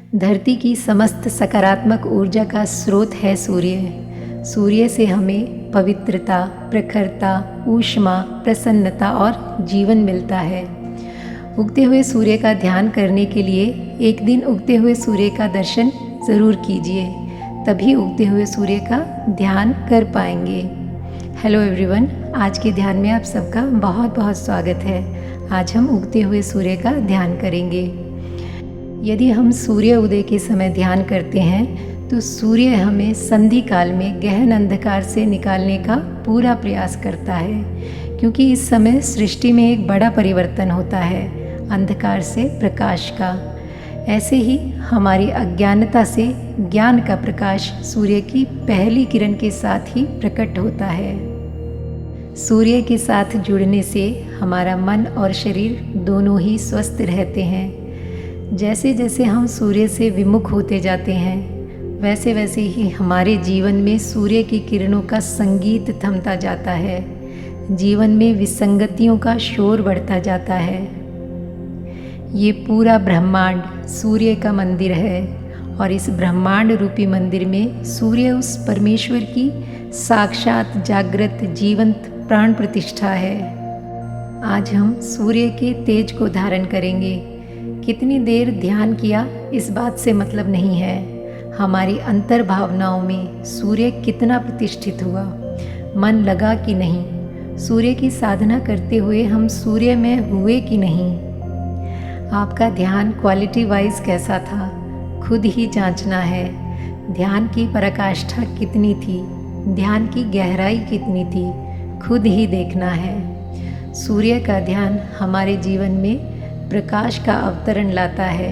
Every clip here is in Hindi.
धरती की समस्त सकारात्मक ऊर्जा का स्रोत है सूर्य। सूर्य से हमें पवित्रता, प्रखरता, ऊष्मा, प्रसन्नता और जीवन मिलता है। उगते हुए सूर्य का ध्यान करने के लिए एक दिन उगते हुए सूर्य का दर्शन ज़रूर कीजिए, तभी उगते हुए सूर्य का ध्यान कर पाएंगे। हेलो एवरीवन, आज के ध्यान में आप सबका बहुत बहुत स्वागत है। आज हम उगते हुए सूर्य का ध्यान करेंगे। यदि हम सूर्य उदय के समय ध्यान करते हैं तो सूर्य हमें संधि काल में गहन अंधकार से निकालने का पूरा प्रयास करता है, क्योंकि इस समय सृष्टि में एक बड़ा परिवर्तन होता है, अंधकार से प्रकाश का। ऐसे ही हमारी अज्ञानता से ज्ञान का प्रकाश सूर्य की पहली किरण के साथ ही प्रकट होता है। सूर्य के साथ जुड़ने से हमारा मन और शरीर दोनों ही स्वस्थ रहते हैं। जैसे जैसे हम सूर्य से विमुख होते जाते हैं, वैसे वैसे ही हमारे जीवन में सूर्य की किरणों का संगीत थमता जाता है। जीवन में विसंगतियों का शोर बढ़ता जाता है। ये पूरा ब्रह्मांड सूर्य का मंदिर है और इस ब्रह्मांड रूपी मंदिर में सूर्य उस परमेश्वर की साक्षात जागृत जीवंत प्राण प्रतिष्ठा है। आज हम सूर्य के तेज को धारण करेंगे। कितनी देर ध्यान किया इस बात से मतलब नहीं है, हमारी अंतर भावनाओं में सूर्य कितना प्रतिष्ठित हुआ, मन लगा कि नहीं, सूर्य की साधना करते हुए हम सूर्य में हुए कि नहीं। आपका ध्यान क्वालिटी वाइज कैसा था, खुद ही जांचना है। ध्यान की पराकाष्ठा कितनी थी, ध्यान की गहराई कितनी थी, खुद ही देखना है। सूर्य का ध्यान हमारे जीवन में प्रकाश का अवतरण लाता है।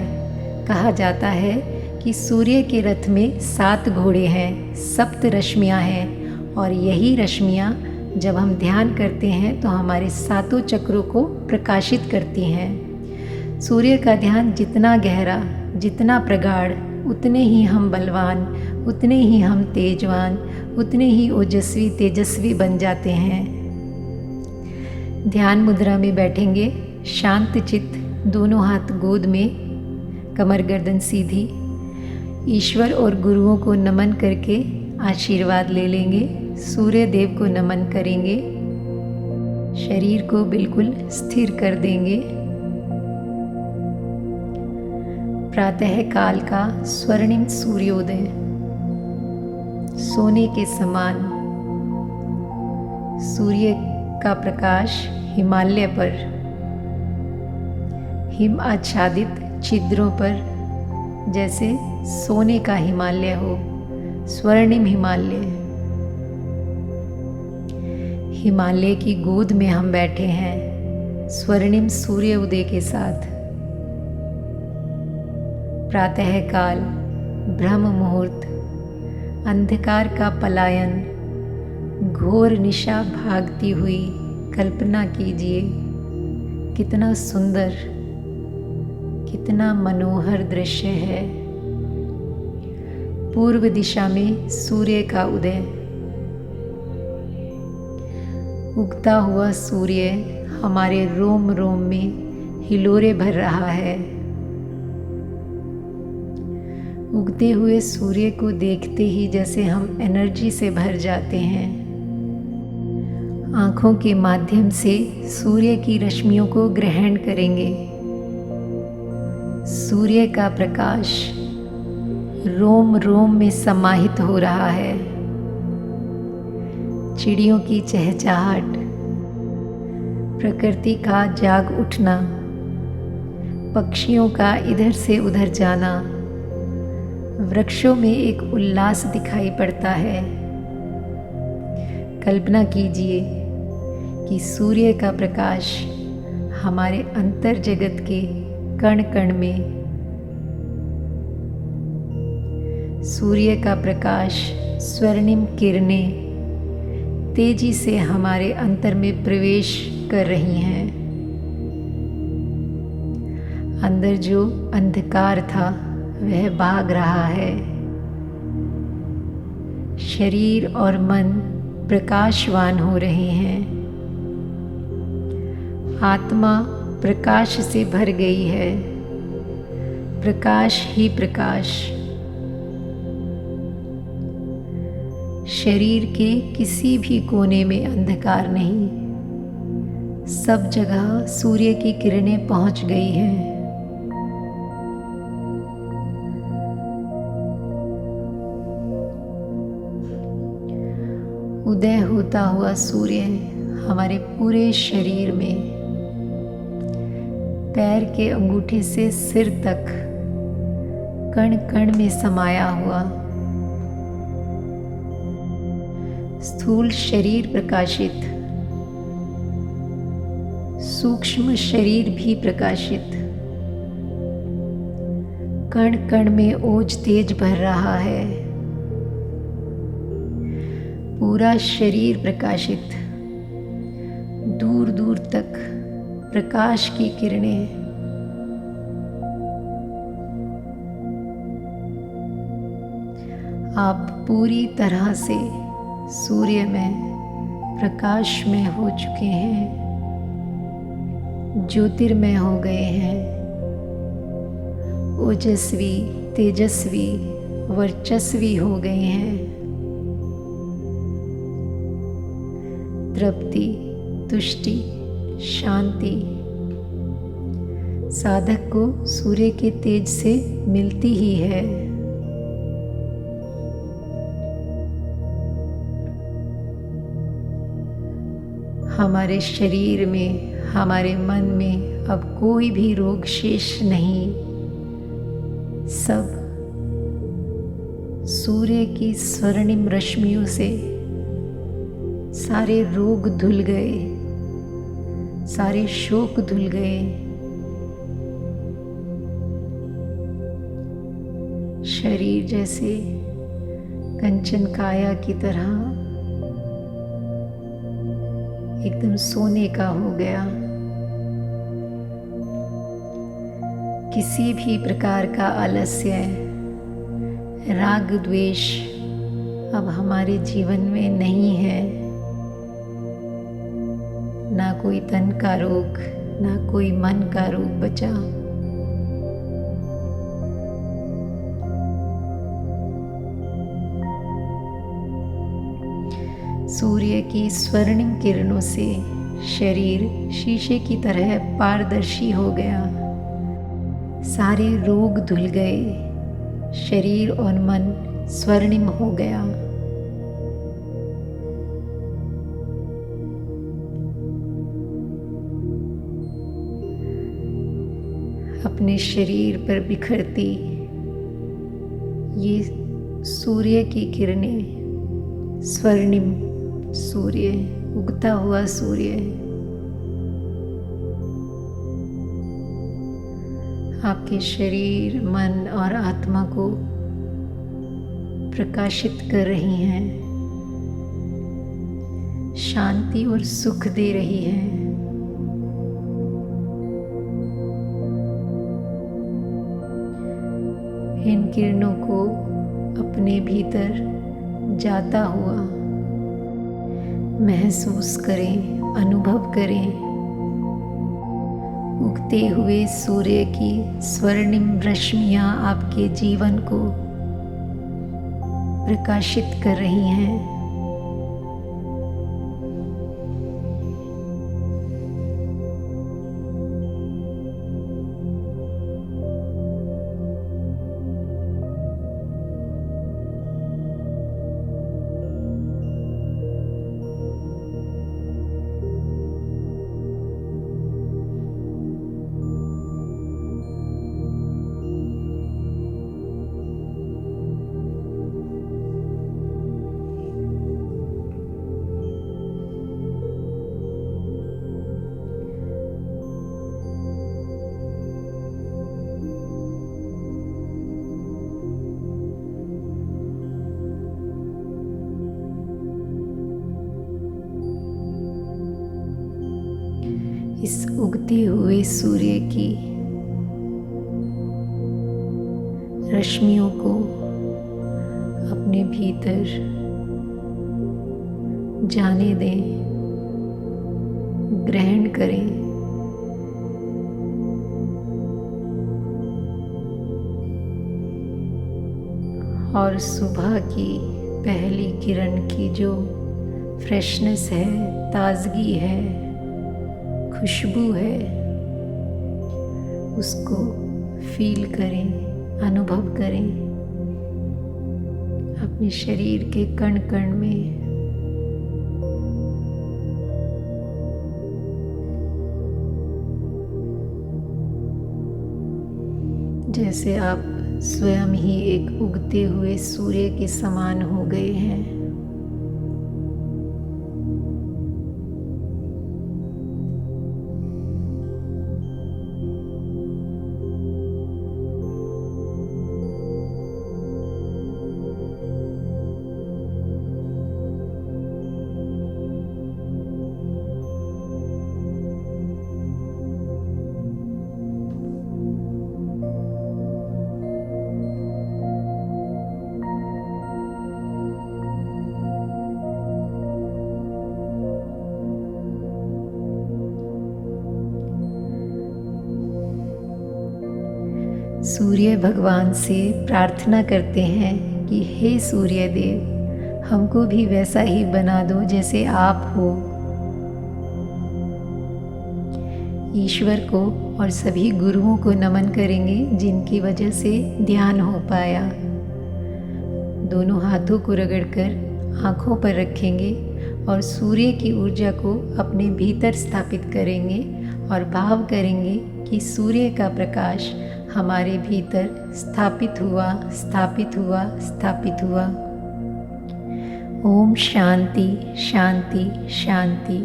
कहा जाता है कि सूर्य के रथ में 7 घोड़े हैं, 7 रश्मियाँ हैं, और यही रश्मियाँ जब हम ध्यान करते हैं तो हमारे 7 चक्रों को प्रकाशित करती हैं। सूर्य का ध्यान जितना गहरा, जितना प्रगाढ़, उतने ही हम बलवान, उतने ही हम तेजवान, उतने ही ओजस्वी तेजस्वी बन जाते हैं। ध्यान मुद्रा में बैठेंगे, शांत चित्त, दोनों हाथ गोद में, कमर गर्दन सीधी। ईश्वर और गुरुओं को नमन करके आशीर्वाद ले लेंगे। सूर्य देव को नमन करेंगे। शरीर को बिल्कुल स्थिर कर देंगे। प्रातः काल का स्वर्णिम सूर्योदय, सोने के समान सूर्य का प्रकाश हिमालय पर, हिम आच्छादित छिद्रों पर, जैसे सोने का हिमालय हो, स्वर्णिम हिमालय। हिमालय की गोद में हम बैठे हैं, स्वर्णिम सूर्य उदय के साथ। प्रातः काल, ब्रह्म मुहूर्त, अंधकार का पलायन, घोर निशा भागती हुई कल्पना कीजिए। कितना सुंदर, कितना मनोहर दृश्य है। पूर्व दिशा में सूर्य का उदय। उगता हुआ सूर्य हमारे रोम रोम में हिलोरे भर रहा है। उगते हुए सूर्य को देखते ही जैसे हम एनर्जी से भर जाते हैं। आँखों के माध्यम से सूर्य की रश्मियों को ग्रहण करेंगे। सूर्य का प्रकाश रोम रोम में समाहित हो रहा है। चिड़ियों की चहचहाट, प्रकृति का जाग उठना, पक्षियों का इधर से उधर जाना, वृक्षों में एक उल्लास दिखाई पड़ता है। कल्पना कीजिए कि सूर्य का प्रकाश हमारे अंतर जगत के कण कण में, सूर्य का प्रकाश, स्वर्णिम किरणें तेजी से हमारे अंतर में प्रवेश कर रही हैं। अंदर जो अंधकार था वह भाग रहा है। शरीर और मन प्रकाशवान हो रहे हैं। आत्मा प्रकाश से भर गई है। प्रकाश ही प्रकाश। शरीर के किसी भी कोने में अंधकार नहीं, सब जगह सूर्य की किरणें पहुंच गई हैं। उदय होता हुआ सूर्य हमारे पूरे शरीर में, पैर के अंगूठे से सिर तक, कण कण में समाया हुआ। स्थूल शरीर प्रकाशित, सूक्ष्म शरीर भी प्रकाशित। कण कण में ओज तेज भर रहा है। पूरा शरीर प्रकाशित, दूर दूर तक प्रकाश की किरणें। आप पूरी तरह से सूर्य में प्रकाश में हो चुके हैं, ज्योतिर्मय हो गए हैं, ओजस्वी, तेजस्वी, वर्चस्वी हो गए हैं। तृप्ति, तुष्टि, शांति साधक को सूर्य के तेज से मिलती ही है। हमारे शरीर में, हमारे मन में अब कोई भी रोग शेष नहीं। सब सूर्य की स्वर्णिम रश्मियों से सारे रोग धुल गए, सारे शोक धुल गए। शरीर जैसे कंचन काया की तरह एकदम सोने का हो गया। किसी भी प्रकार का आलस्य, राग द्वेष अब हमारे जीवन में नहीं है। ना कोई तन का रोग, ना कोई मन का रोग बचा। सूर्य की स्वर्णिम किरणों से शरीर शीशे की तरह पारदर्शी हो गया। सारे रोग धुल गए, शरीर और मन स्वर्णिम हो गया। अपने शरीर पर बिखरती ये सूर्य की किरणें, स्वर्णिम सूर्य, उगता हुआ सूर्य आपके शरीर, मन और आत्मा को प्रकाशित कर रही हैं, शांति और सुख दे रही हैं। इन किरणों को अपने भीतर जाता हुआ महसूस करें, अनुभव करें। उगते हुए सूर्य की स्वर्णिम रश्मियां आपके जीवन को प्रकाशित कर रही हैं। इस उगते हुए सूर्य की रश्मियों को अपने भीतर जाने दें, ग्रहण करें। और सुबह की पहली किरण की जो फ्रेशनेस है, ताज़गी है, खुशबू है, उसको फील करें, अनुभव करें अपने शरीर के कण कण में। जैसे आप स्वयं ही एक उगते हुए सूर्य के समान हो गए हैं। सूर्य भगवान से प्रार्थना करते हैं कि हे सूर्य देव, हमको भी वैसा ही बना दो जैसे आप हो। ईश्वर को और सभी गुरुओं को नमन करेंगे जिनकी वजह से ध्यान हो पाया। दोनों हाथों को रगड़कर आँखों पर रखेंगे और सूर्य की ऊर्जा को अपने भीतर स्थापित करेंगे और भाव करेंगे कि सूर्य का प्रकाश हमारे भीतर स्थापित हुआ, स्थापित हुआ, स्थापित हुआ। ओम शांति शांति शांति।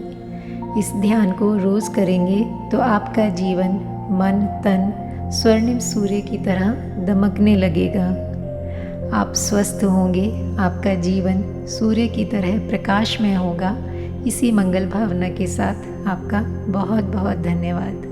इस ध्यान को रोज़ करेंगे तो आपका जीवन, मन, तन स्वर्णिम सूर्य की तरह दमकने लगेगा। आप स्वस्थ होंगे, आपका जीवन सूर्य की तरह प्रकाशमय होगा। इसी मंगल भावना के साथ आपका बहुत बहुत धन्यवाद।